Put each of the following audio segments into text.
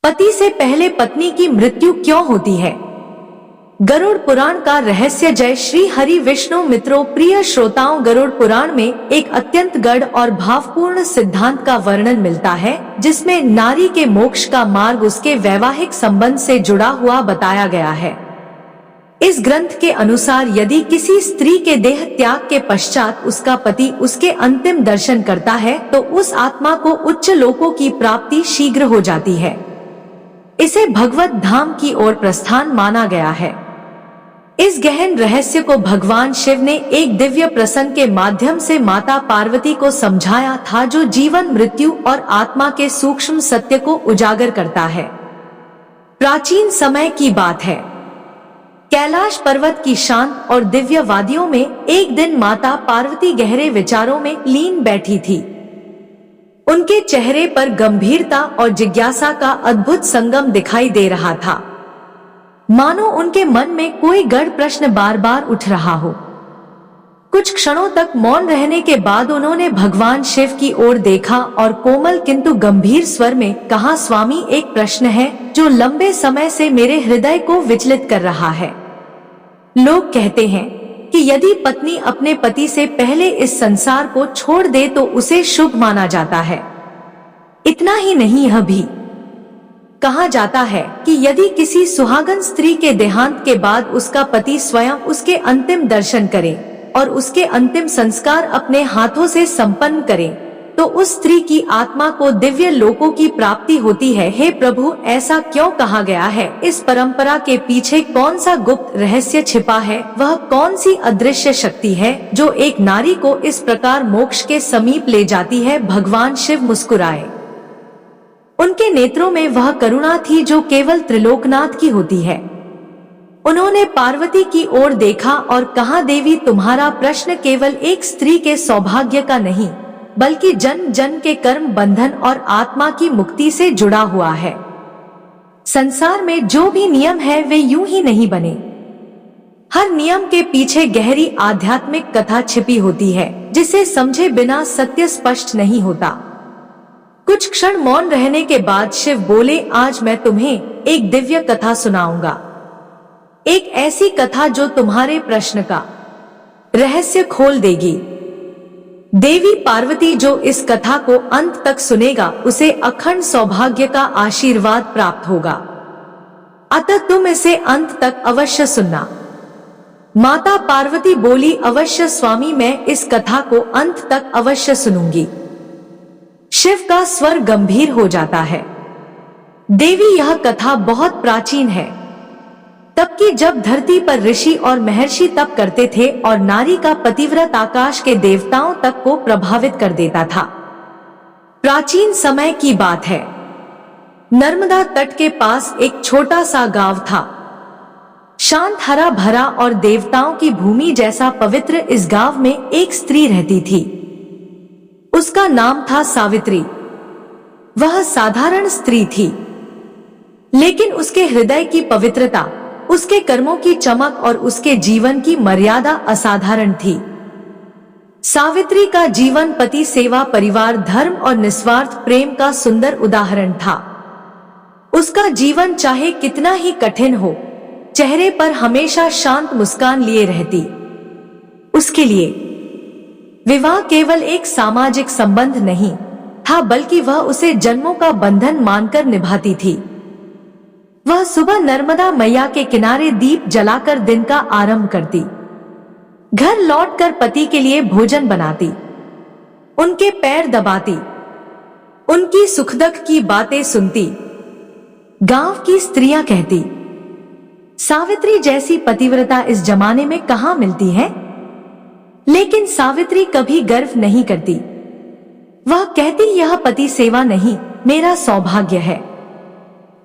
पति से पहले पत्नी की मृत्यु क्यों होती है? गरुड़ पुराण का रहस्य। जय श्री हरि विष्णु। मित्रों, प्रिय श्रोताओं, गरुड़ पुराण में एक अत्यंत गढ़ और भावपूर्ण सिद्धांत का वर्णन मिलता है, जिसमें नारी के मोक्ष का मार्ग उसके वैवाहिक संबंध से जुड़ा हुआ बताया गया है। इस ग्रंथ के अनुसार यदि किसी स्त्री के देह त्याग के पश्चात उसका पति उसके अंतिम दर्शन करता है, तो उस आत्मा को उच्च लोकों की प्राप्ति शीघ्र हो जाती है। इसे भगवत धाम की ओर प्रस्थान माना गया है। इस गहन रहस्य को भगवान शिव ने एक दिव्य प्रसंग के माध्यम से माता पार्वती को समझाया था, जो जीवन, मृत्यु और आत्मा के सूक्ष्म सत्य को उजागर करता है। प्राचीन समय की बात है। कैलाश पर्वत की शांत और दिव्य वादियों में एक दिन माता पार्वती गहरे विचारों में लीन बैठी थी। उनके चेहरे पर गंभीरता और जिज्ञासा का अद्भुत संगम दिखाई दे रहा था, मानो उनके मन में कोई गढ़ प्रश्न बार बार उठ रहा हो। कुछ क्षणों तक मौन रहने के बाद उन्होंने भगवान शिव की ओर देखा और कोमल किंतु गंभीर स्वर में कहा, स्वामी, एक प्रश्न है जो लंबे समय से मेरे हृदय को विचलित कर रहा है। लोग कहते हैं कि यदि पत्नी अपने पति से पहले इस संसार को छोड़ दे तो उसे शुभ माना जाता है। इतना ही नहीं, यह भी कहा जाता है कि यदि किसी सुहागन स्त्री के देहांत के बाद उसका पति स्वयं उसके अंतिम दर्शन करे और उसके अंतिम संस्कार अपने हाथों से संपन्न करे, तो उस स्त्री की आत्मा को दिव्य लोकों की प्राप्ति होती है। हे प्रभु, ऐसा क्यों कहा गया है? इस परंपरा के पीछे कौन सा गुप्त रहस्य छिपा है? वह कौन सी अदृश्य शक्ति है जो एक नारी को इस प्रकार मोक्ष के समीप ले जाती है? भगवान शिव मुस्कुराए। उनके नेत्रों में वह करुणा थी जो केवल त्रिलोकनाथ की होती है। उन्होंने पार्वती की ओर देखा और कहा, देवी, तुम्हारा प्रश्न केवल एक स्त्री के सौभाग्य का नहीं, बल्कि जन्म जन्म के कर्म बंधन और आत्मा की मुक्ति से जुड़ा हुआ है। संसार में जो भी नियम है वे यूं ही नहीं बने। हर नियम के पीछे गहरी आध्यात्मिक कथा छिपी होती है, जिसे समझे बिना सत्य स्पष्ट नहीं होता। कुछ क्षण मौन रहने के बाद शिव बोले, आज मैं तुम्हें एक दिव्य कथा सुनाऊंगा। एक ऐसी कथा जो तुम्हारे प्रश्न का रहस्य खोल देगी। देवी पार्वती, जो इस कथा को अंत तक सुनेगा उसे अखंड सौभाग्य का आशीर्वाद प्राप्त होगा। अतः तुम इसे अंत तक अवश्य सुनना। माता पार्वती बोली, अवश्य स्वामी, मैं इस कथा को अंत तक अवश्य सुनूंगी। शिव का स्वर गंभीर हो जाता है। देवी, यह कथा बहुत प्राचीन है, तब की जब धरती पर ऋषि और महर्षि तप करते थे और नारी का पतिव्रत आकाश के देवताओं तक को प्रभावित कर देता था। प्राचीन समय की बात है। नर्मदा तट के पास एक छोटा सा गांव था। शांत, हरा भरा और देवताओं की भूमि जैसा पवित्र इस गांव में एक स्त्री रहती थी। उसका नाम था सावित्री। वह साधारण स्त्री थी, लेकिन उसके हृदय की पवित्रता, उसके कर्मों की चमक और उसके जीवन की मर्यादा असाधारण थी। सावित्री का जीवन पति सेवा, परिवार, धर्म और निस्वार्थ प्रेम का सुंदर उदाहरण था। उसका जीवन चाहे कितना ही कठिन हो, चेहरे पर हमेशा शांत मुस्कान लिए रहती। उसके लिए विवाह केवल एक सामाजिक संबंध नहीं था, बल्कि वह उसे जन्मों का बंधन मानकर निभाती थी। वह सुबह नर्मदा मैया के किनारे दीप जलाकर दिन का आरंभ करती, घर लौटकर पति के लिए भोजन बनाती, उनके पैर दबाती, उनकी सुख दुख की बातें सुनती। गांव की स्त्रियां कहती, सावित्री जैसी पतिव्रता इस जमाने में कहां मिलती है? लेकिन सावित्री कभी गर्व नहीं करती। वह कहती, यह पति सेवा नहीं, मेरा सौभाग्य है।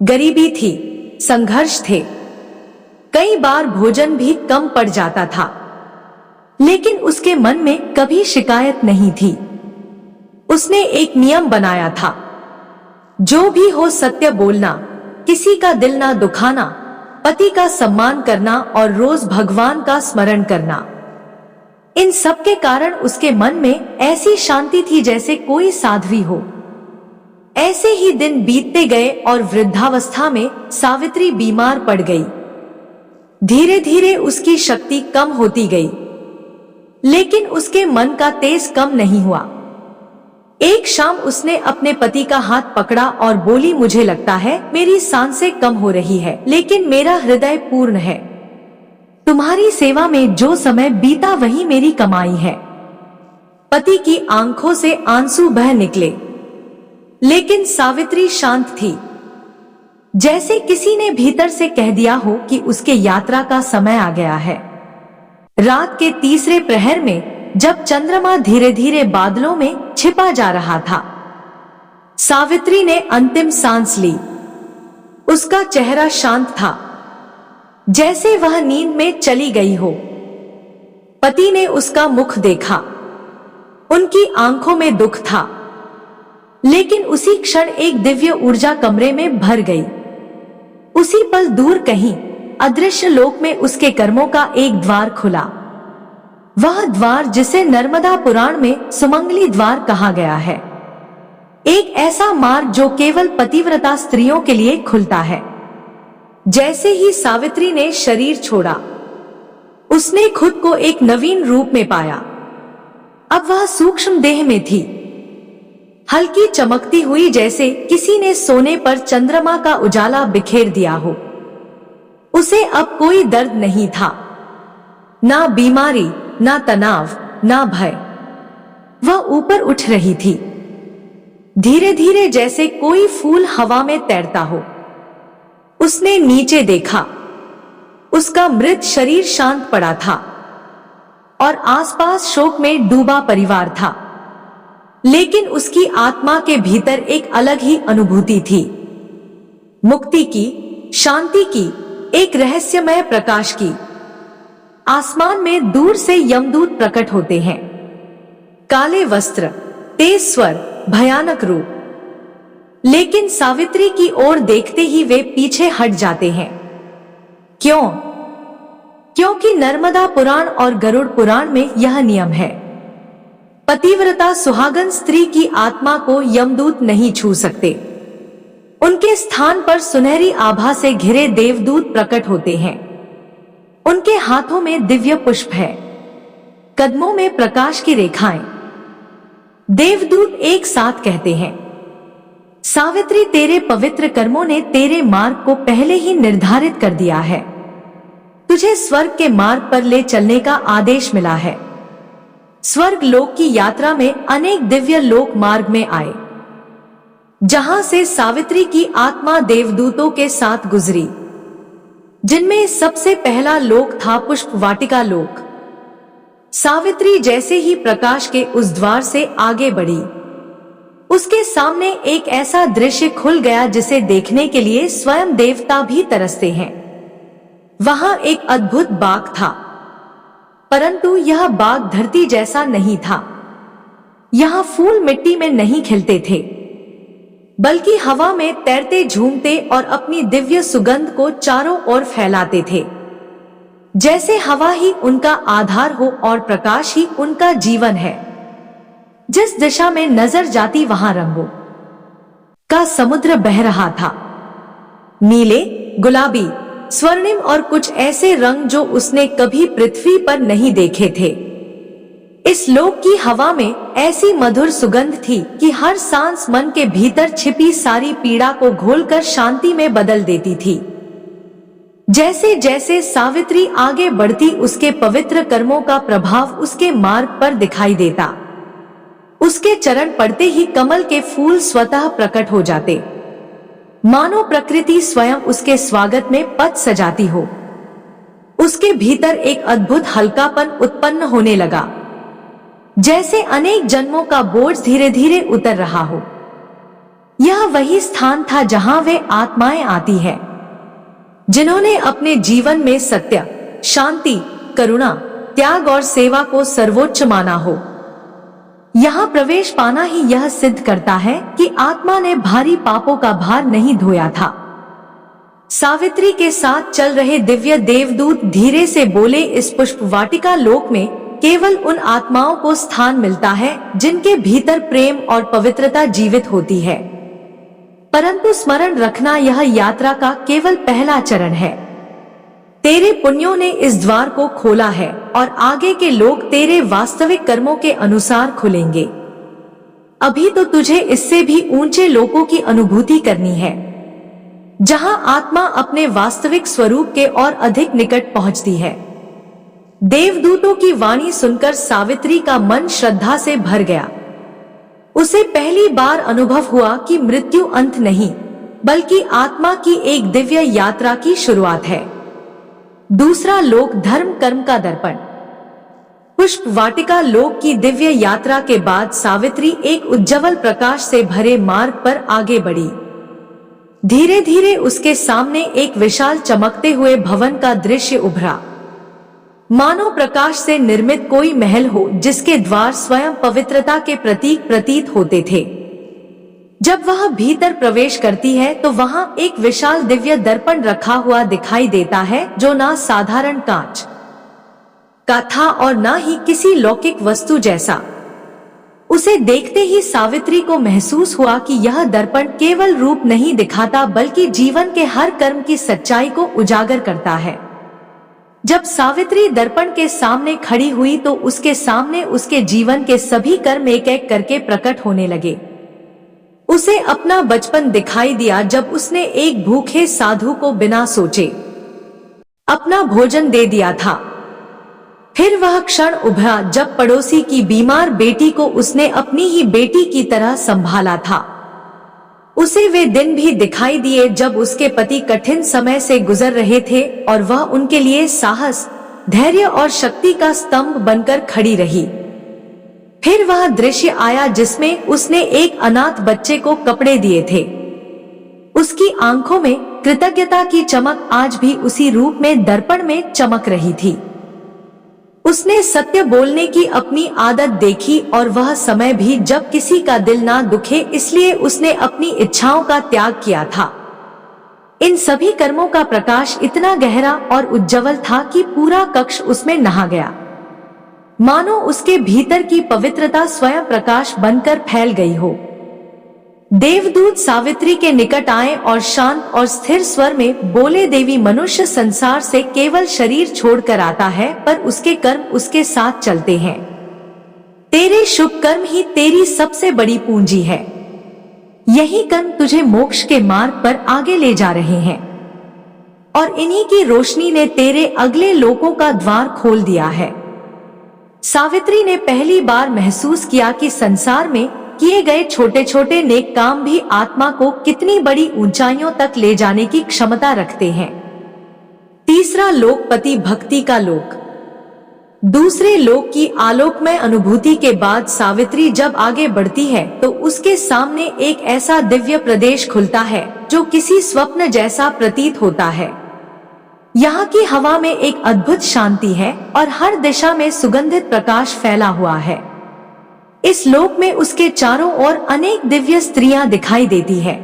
गरीबी थी, संघर्ष थे, कई बार भोजन भी कम पड़ जाता था, लेकिन उसके मन में कभी शिकायत नहीं थी। उसने एक नियम बनाया था, जो भी हो सत्य बोलना, किसी का दिल ना दुखाना, पति का सम्मान करना और रोज भगवान का स्मरण करना। इन सब के कारण उसके मन में ऐसी शांति थी जैसे कोई साध्वी हो। ऐसे ही दिन बीतते गए और वृद्धावस्था में सावित्री बीमार पड़ गई। धीरे धीरे उसकी शक्ति कम होती गई, लेकिन उसके मन का तेज कम नहीं हुआ। एक शाम उसने अपने पति का हाथ पकड़ा और बोली, मुझे लगता है मेरी सांसें कम हो रही है, लेकिन मेरा हृदय पूर्ण है। तुम्हारी सेवा में जो समय बीता वही मेरी कमाई है। पति की आंखों से आंसू बह निकले, लेकिन सावित्री शांत थी, जैसे किसी ने भीतर से कह दिया हो कि उसके यात्रा का समय आ गया है। रात के तीसरे प्रहर में जब चंद्रमा धीरे धीरे बादलों में छिपा जा रहा था, सावित्री ने अंतिम सांस ली। उसका चेहरा शांत था, जैसे वह नींद में चली गई हो। पति ने उसका मुख देखा, उनकी आंखों में दुख था, लेकिन उसी क्षण एक दिव्य ऊर्जा कमरे में भर गई। उसी पल दूर कहीं अदृश्य लोक में उसके कर्मों का एक द्वार खुला। वह द्वार जिसे नर्मदा पुराण में सुमंगली द्वार कहा गया है, एक ऐसा मार्ग जो केवल पतिव्रता स्त्रियों के लिए खुलता है। जैसे ही सावित्री ने शरीर छोड़ा, उसने खुद को एक नवीन रूप में पाया। अब वह सूक्ष्म देह में थी, हल्की चमकती हुई, जैसे किसी ने सोने पर चंद्रमा का उजाला बिखेर दिया हो। उसे अब कोई दर्द नहीं था, ना बीमारी, ना तनाव, ना भय। वह ऊपर उठ रही थी, धीरे धीरे, जैसे कोई फूल हवा में तैरता हो। उसने नीचे देखा, उसका मृत शरीर शांत पड़ा था और आसपास शोक में डूबा परिवार था, लेकिन उसकी आत्मा के भीतर एक अलग ही अनुभूति थी, मुक्ति की, शांति की, एक रहस्यमय प्रकाश की। आसमान में दूर से यमदूत प्रकट होते हैं, काले वस्त्र, तेज स्वर, भयानक रूप, लेकिन सावित्री की ओर देखते ही वे पीछे हट जाते हैं। क्यों? क्योंकि नर्मदा पुराण और गरुड़ पुराण में यह नियम है, पतिव्रता सुहागन स्त्री की आत्मा को यमदूत नहीं छू सकते। उनके स्थान पर सुनहरी आभा से घिरे देवदूत प्रकट होते हैं। उनके हाथों में दिव्य पुष्प है, कदमों में प्रकाश की रेखाएं। देवदूत एक साथ कहते हैं, सावित्री, तेरे पवित्र कर्मों ने तेरे मार्ग को पहले ही निर्धारित कर दिया है। तुझे स्वर्ग के मार्ग पर ले चलने का आदेश मिला है। स्वर्ग लोक की यात्रा में अनेक दिव्य लोक मार्ग में आए, जहां से सावित्री की आत्मा देवदूतों के साथ गुजरी, जिनमें सबसे पहला लोक था पुष्प वाटिका लोक। सावित्री जैसे ही प्रकाश के उस द्वार से आगे बढ़ी, उसके सामने एक ऐसा दृश्य खुल गया जिसे देखने के लिए स्वयं देवता भी तरसते हैं। वहां एक अद्भुत बाग था, परंतु यह बाग धरती जैसा नहीं था। यहाँ फूल मिट्टी में नहीं खिलते थे, बल्कि हवा में तैरते, झूमते और अपनी दिव्य सुगंध को चारों ओर फैलाते थे। जैसे हवा ही उनका आधार हो और प्रकाश ही उनका जीवन है। जिस दिशा में नजर जाती वहां रंगों का समुद्र बह रहा था, नीले, गुलाबी, स्वर्णिम और कुछ ऐसे रंग जो उसने कभी पृथ्वी पर नहीं देखे थे। इस लोक की हवा में ऐसी मधुर सुगंध थी कि हर सांस मन के भीतर छिपी सारी पीड़ा को घोलकर शांति में बदल देती थी। जैसे जैसे सावित्री आगे बढ़ती, उसके पवित्र कर्मों का प्रभाव उसके मार्ग पर दिखाई देता। उसके चरण पड़ते ही कमल के फूल स्वतः प्रकट हो जाते, मानो प्रकृति स्वयं उसके स्वागत में पथ सजाती हो। उसके भीतर एक अद्भुत हल्कापन उत्पन्न होने लगा, जैसे अनेक जन्मों का बोझ धीरे धीरे उतर रहा हो। यह वही स्थान था जहां वे आत्माएं आती है, जिन्होंने अपने जीवन में सत्य, शांति, करुणा, त्याग और सेवा को सर्वोच्च माना हो। यहाँ प्रवेश पाना ही यह सिद्ध करता है कि आत्मा ने भारी पापों का भार नहीं ढोया था। सावित्री के साथ चल रहे दिव्य देवदूत धीरे से बोले, इस पुष्प वाटिका लोक में केवल उन आत्माओं को स्थान मिलता है जिनके भीतर प्रेम और पवित्रता जीवित होती है। परंतु स्मरण रखना, यह यात्रा का केवल पहला चरण है। तेरे पुण्यों ने इस द्वार को खोला है और आगे के लोग तेरे वास्तविक कर्मों के अनुसार खुलेंगे। अभी तो तुझे इससे भी ऊंचे लोकों की अनुभूति करनी है, जहां आत्मा अपने वास्तविक स्वरूप के और अधिक निकट पहुंचती है। देवदूतों की वाणी सुनकर सावित्री का मन श्रद्धा से भर गया। उसे पहली बार अनुभव हुआ कि मृत्यु अंत नहीं, बल्कि आत्मा की एक दिव्य यात्रा की शुरुआत है। दूसरा लोक, धर्म कर्म का दर्पण। पुष्प वाटिका लोक की दिव्य यात्रा के बाद सावित्री एक उज्ज्वल प्रकाश से भरे मार्ग पर आगे बढ़ी। धीरे धीरे उसके सामने एक विशाल चमकते हुए भवन का दृश्य उभरा, मानो प्रकाश से निर्मित कोई महल हो, जिसके द्वार स्वयं पवित्रता के प्रतीक प्रतीत होते थे। जब वह भीतर प्रवेश करती है तो वहां एक विशाल दिव्य दर्पण रखा हुआ दिखाई देता है, जो ना साधारण कांच का था और ना ही किसी लौकिक वस्तु जैसा। उसे देखते ही सावित्री को महसूस हुआ कि यह दर्पण केवल रूप नहीं दिखाता, बल्कि जीवन के हर कर्म की सच्चाई को उजागर करता है। जब सावित्री दर्पण के सामने खड़ी हुई तो उसके सामने उसके जीवन के सभी कर्म एक एक करके प्रकट होने लगे। उसे अपना बचपन दिखाई दिया, जब उसने एक भूखे साधु को बिना सोचे अपना भोजन दे दिया था। फिर वह क्षण उभरा जब पड़ोसी की बीमार बेटी को उसने अपनी ही बेटी की तरह संभाला था। उसे वे दिन भी दिखाई दिए जब उसके पति कठिन समय से गुजर रहे थे और वह उनके लिए साहस, धैर्य और शक्ति का स्तंभ बनकर खड़ी रही। फिर वह दृश्य आया जिसमें उसने एक अनाथ बच्चे को कपड़े दिए थे। उसकी आंखों में कृतज्ञता की चमक आज भी उसी रूप में दर्पण में चमक रही थी। उसने सत्य बोलने की अपनी आदत देखी और वह समय भी जब किसी का दिल ना दुखे, इसलिए उसने अपनी इच्छाओं का त्याग किया था। इन सभी कर्मों का प्रकाश इतना गहरा और उज्जवल था कि पूरा कक्ष उसमें नहा गया, मानो उसके भीतर की पवित्रता स्वयं प्रकाश बनकर फैल गई हो। देवदूत सावित्री के निकट आए और शांत और स्थिर स्वर में बोले, देवी, मनुष्य संसार से केवल शरीर छोड़कर आता है, पर उसके कर्म उसके साथ चलते हैं। तेरे शुभ कर्म ही तेरी सबसे बड़ी पूंजी है। यही कर्म तुझे मोक्ष के मार्ग पर आगे ले जा रहे हैं और इन्हीं की रोशनी ने तेरे अगले लोकों का द्वार खोल दिया है। सावित्री ने पहली बार महसूस किया कि संसार में किए गए छोटे छोटे नेक काम भी आत्मा को कितनी बड़ी ऊंचाइयों तक ले जाने की क्षमता रखते हैं। तीसरा लोक, पति भक्ति का लोक। दूसरे लोक की आलोकमय अनुभूति के बाद सावित्री जब आगे बढ़ती है तो उसके सामने एक ऐसा दिव्य प्रदेश खुलता है जो किसी स्वप्न जैसा प्रतीत होता है। यहाँ की हवा में एक अद्भुत शांति है और हर दिशा में सुगंधित प्रकाश फैला हुआ है। इस लोक में उसके चारों ओर अनेक दिव्य स्त्रियां दिखाई देती है।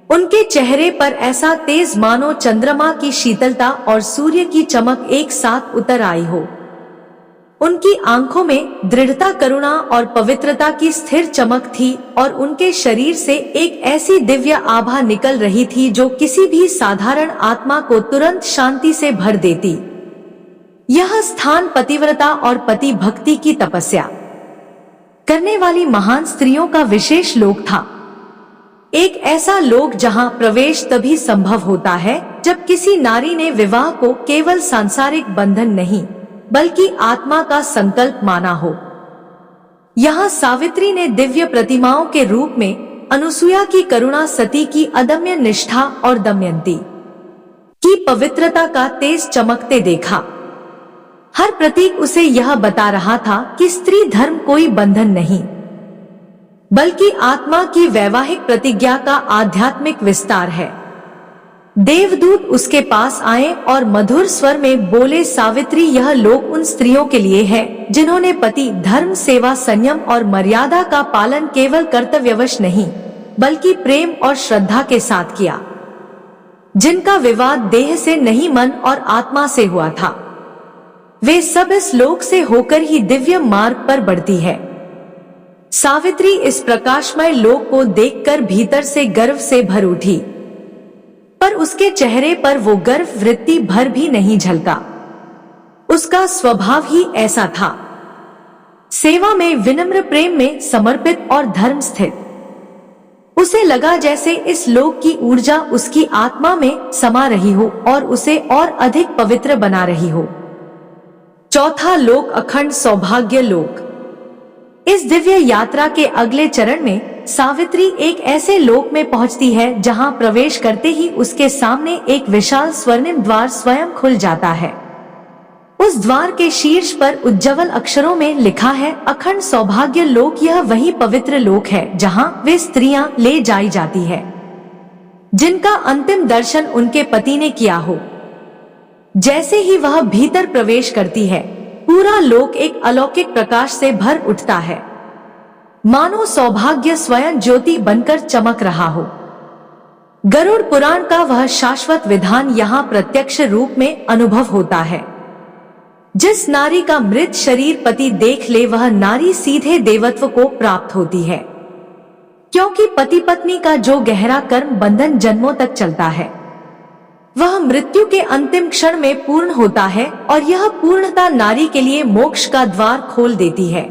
उनके चेहरे पर ऐसा तेज मानो चंद्रमा की शीतलता और सूर्य की चमक एक साथ उतर आई हो। उनकी आंखों में दृढ़ता, करुणा और पवित्रता की स्थिर चमक थी और उनके शरीर से एक ऐसी दिव्य आभा निकल रही थी जो किसी भी साधारण आत्मा को तुरंत शांति से भर देती। यह स्थान पतिव्रता और पति भक्ति की तपस्या करने वाली महान स्त्रियों का विशेष लोक था। एक ऐसा लोक जहां प्रवेश तभी संभव होता है जब किसी नारी ने विवाह को केवल सांसारिक बंधन नहीं बल्कि आत्मा का संकल्प माना हो। यहाँ सावित्री ने दिव्य प्रतिमाओं के रूप में अनुसुया की करुणा, सती की अदम्य निष्ठा और दमयंती की पवित्रता का तेज चमकते देखा। हर प्रतीक उसे यह बता रहा था कि स्त्री धर्म कोई बंधन नहीं बल्कि आत्मा की वैवाहिक प्रतिज्ञा का आध्यात्मिक विस्तार है। देवदूत उसके पास आए और मधुर स्वर में बोले, सावित्री, यह लोक उन स्त्रियों के लिए है जिन्होंने पति, धर्म, सेवा, संयम और मर्यादा का पालन केवल कर्तव्यवश नहीं बल्कि प्रेम और श्रद्धा के साथ किया, जिनका विवाद देह से नहीं मन और आत्मा से हुआ था। वे सब इस लोक से होकर ही दिव्य मार्ग पर बढ़ती है। सावित्री इस प्रकाशमय लोक को देखकर भीतर से गर्व से भर उठी, पर उसके चेहरे पर वो गर्व वृत्ति भर भी नहीं झलका। उसका स्वभाव ही ऐसा था, सेवा में विनम्र, प्रेम में समर्पित और धर्म स्थित। उसे लगा जैसे इस लोक की ऊर्जा उसकी आत्मा में समा रही हो और उसे और अधिक पवित्र बना रही हो। चौथा लोक, अखंड सौभाग्य लोक। इस दिव्य यात्रा के अगले चरण में सावित्री एक ऐसे लोक में पहुंचती है जहां प्रवेश करते ही उसके सामने एक विशाल स्वर्णिम द्वार स्वयं खुल जाता है। उस द्वार के शीर्ष पर उज्ज्वल अक्षरों में लिखा है, अखंड सौभाग्य लोक। यह वही पवित्र लोक है जहां वे स्त्रियां ले जाई जाती है जिनका अंतिम दर्शन उनके पति ने किया हो। जैसे ही वह भीतर प्रवेश करती है, पूरा लोक एक अलौकिक प्रकाश से भर उठता है, मानो सौभाग्य स्वयं ज्योति बनकर चमक रहा हो। गरुड़ पुराण का वह शाश्वत विधान यहाँ प्रत्यक्ष रूप में अनुभव होता है। जिस नारी का मृत शरीर पति देख ले, वह नारी सीधे देवत्व को प्राप्त होती है, क्योंकि पति पत्नी का जो गहरा कर्म बंधन जन्मों तक चलता है वह मृत्यु के अंतिम क्षण में पूर्ण होता है, और यह पूर्णता नारी के लिए मोक्ष का द्वार खोल देती है।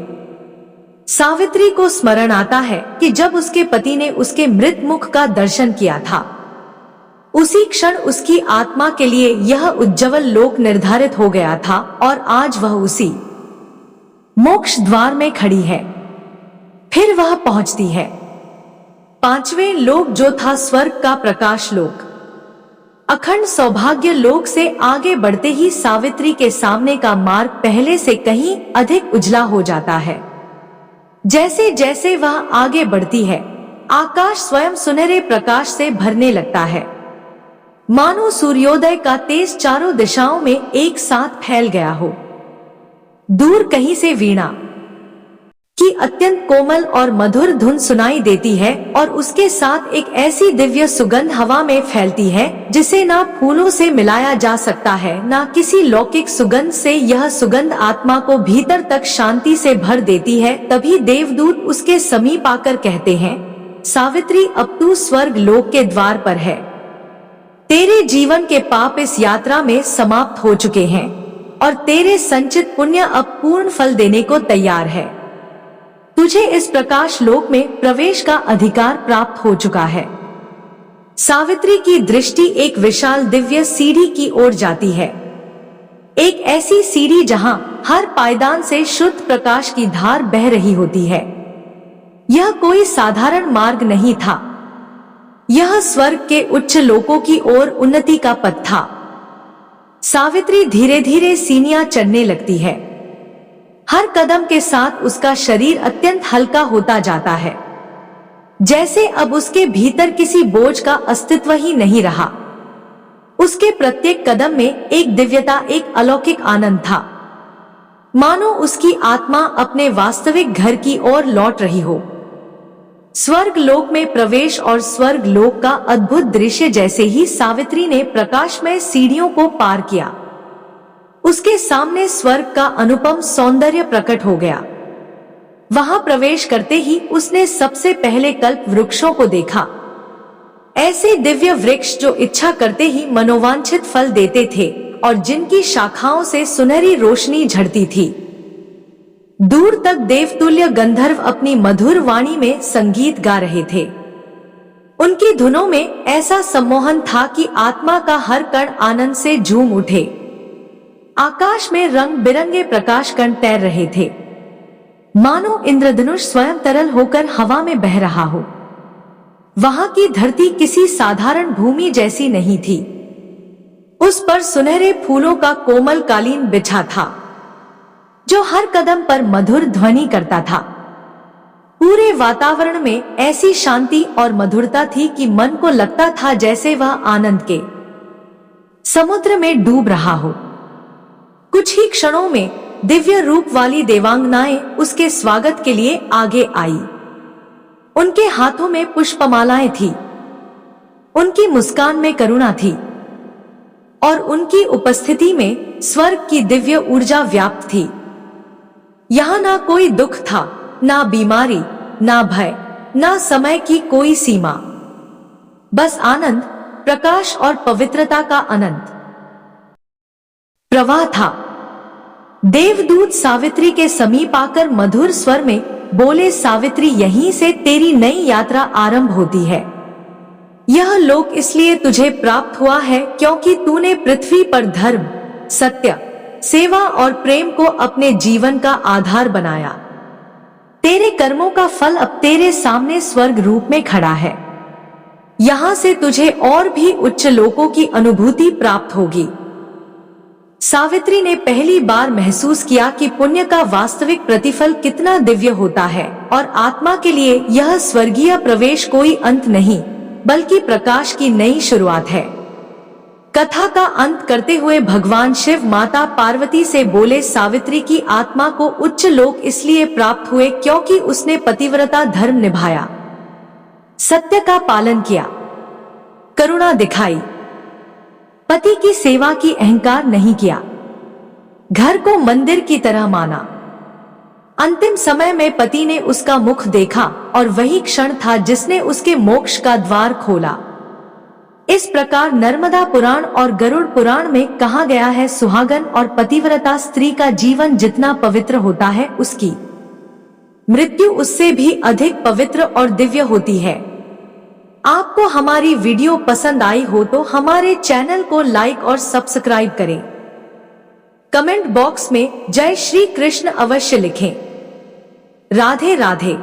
सावित्री को स्मरण आता है कि जब उसके पति ने उसके मृत मुख का दर्शन किया था, उसी क्षण उसकी आत्मा के लिए यह उज्ज्वल लोक निर्धारित हो गया था, और आज वह उसी मोक्ष द्वार में खड़ी है। फिर वह पहुंचती है पांचवें लोक, जो था स्वर्ग का प्रकाश लोक। अखंड सौभाग्य लोक से आगे बढ़ते ही सावित्री के सामने का मार्ग पहले से कहीं अधिक उजला हो जाता है। जैसे जैसे वह आगे बढ़ती है, आकाश स्वयं सुनहरे प्रकाश से भरने लगता है, मानो सूर्योदय का तेज चारों दिशाओं में एक साथ फैल गया हो। दूर कहीं से वीणा की अत्यंत कोमल और मधुर धुन सुनाई देती है, और उसके साथ एक ऐसी दिव्य सुगंध हवा में फैलती है जिसे ना फूलों से मिलाया जा सकता है, ना किसी लौकिक सुगंध से। यह सुगंध आत्मा को भीतर तक शांति से भर देती है। तभी देवदूत उसके समीप आकर कहते हैं, सावित्री, अब तू स्वर्ग लोक के द्वार पर है। तेरे जीवन के पाप इस यात्रा में समाप्त हो चुके हैं, और तेरे संचित पुण्य अब पूर्ण फल देने को तैयार है। तुझे इस प्रकाश लोक में प्रवेश का अधिकार प्राप्त हो चुका है। सावित्री की दृष्टि एक विशाल दिव्य सीढ़ी की ओर जाती है, एक ऐसी सीढ़ी जहां हर पायदान से शुद्ध प्रकाश की धार बह रही होती है। यह कोई साधारण मार्ग नहीं था, यह स्वर्ग के उच्च लोकों की ओर उन्नति का पथ था। सावित्री धीरे धीरे सीढ़ियां चढ़ने लगती है। हर कदम के साथ उसका शरीर अत्यंत हल्का होता जाता है, जैसे अब उसके भीतर किसी बोझ का अस्तित्व ही नहीं रहा। उसके प्रत्येक कदम में एक दिव्यता, एक अलौकिक आनंद था, मानो उसकी आत्मा अपने वास्तविक घर की ओर लौट रही हो। स्वर्ग लोक में प्रवेश और स्वर्ग लोक का अद्भुत दृश्य जैसे ही सावित्री ने प्रकाशमय सीढ़ियों को पार किया, उसके सामने स्वर्ग का अनुपम सौंदर्य प्रकट हो गया। वहां प्रवेश करते ही उसने सबसे पहले कल्प वृक्षों को देखा, ऐसे दिव्य वृक्ष जो इच्छा करते ही मनोवांछित फल देते थे और जिनकी शाखाओं से सुनहरी रोशनी झड़ती थी। दूर तक देवतुल्य गंधर्व अपनी मधुर वाणी में संगीत गा रहे थे। उनकी धुनों में ऐसा सम्मोहन था कि आत्मा का हर कण आनंद से झूम उठे। आकाश में रंग बिरंगे प्रकाश कण तैर रहे थे, मानो इंद्रधनुष स्वयं तरल होकर हवा में बह रहा हो। वहां की धरती किसी साधारण भूमि जैसी नहीं थी, उस पर सुनहरे फूलों का कोमल कालीन बिछा था, जो हर कदम पर मधुर ध्वनि करता था। पूरे वातावरण में ऐसी शांति और मधुरता थी कि मन को लगता था जैसे वह आनंद के समुद्र में डूब रहा हो। कुछ ही क्षणों में दिव्य रूप वाली देवांगनाएं उसके स्वागत के लिए आगे आई। उनके हाथों में पुष्पमालाएं थी, उनकी मुस्कान में करुणा थी, और उनकी उपस्थिति में स्वर्ग की दिव्य ऊर्जा व्याप्त थी। यहाँ ना कोई दुख था, ना बीमारी, ना भय, ना समय की कोई सीमा, बस आनंद, प्रकाश और पवित्रता का अनंत प्रवाह था। देवदूत सावित्री के समीप आकर मधुर स्वर में बोले, सावित्री, यहीं से तेरी नई यात्रा आरंभ होती है। यह लोक इसलिए तुझे प्राप्त हुआ है क्योंकि तूने पृथ्वी पर धर्म, सत्य, सेवा और प्रेम को अपने जीवन का आधार बनाया। तेरे कर्मों का फल अब तेरे सामने स्वर्ग रूप में खड़ा है। यहां से तुझे और भी उच्च लोकों की अनुभूति प्राप्त होगी। सावित्री ने पहली बार महसूस किया कि पुण्य का वास्तविक प्रतिफल कितना दिव्य होता है और आत्मा के लिए यह स्वर्गीय प्रवेश कोई अंत नहीं बल्कि प्रकाश की नई शुरुआत है। कथा का अंत करते हुए भगवान शिव माता पार्वती से बोले, सावित्री की आत्मा को उच्च लोक इसलिए प्राप्त हुए क्योंकि उसने पतिव्रता धर्म निभाया, सत्य का पालन किया, करुणा दिखाई, पति की सेवा की अहंकार नहीं किया, घर को मंदिर की तरह माना। अंतिम समय में पति ने उसका मुख देखा और वही क्षण था जिसने उसके मोक्ष का द्वार खोला। इस प्रकार नर्मदा पुराण और गरुड़ पुराण में कहा गया है, सुहागन और पतिव्रता स्त्री का जीवन जितना पवित्र होता है उसकी मृत्यु उससे भी अधिक पवित्र और दिव्य होती है। आपको हमारी वीडियो पसंद आई हो तो हमारे चैनल को लाइक और सब्सक्राइब करें। कमेंट बॉक्स में जय श्री कृष्ण अवश्य लिखें। राधे राधे।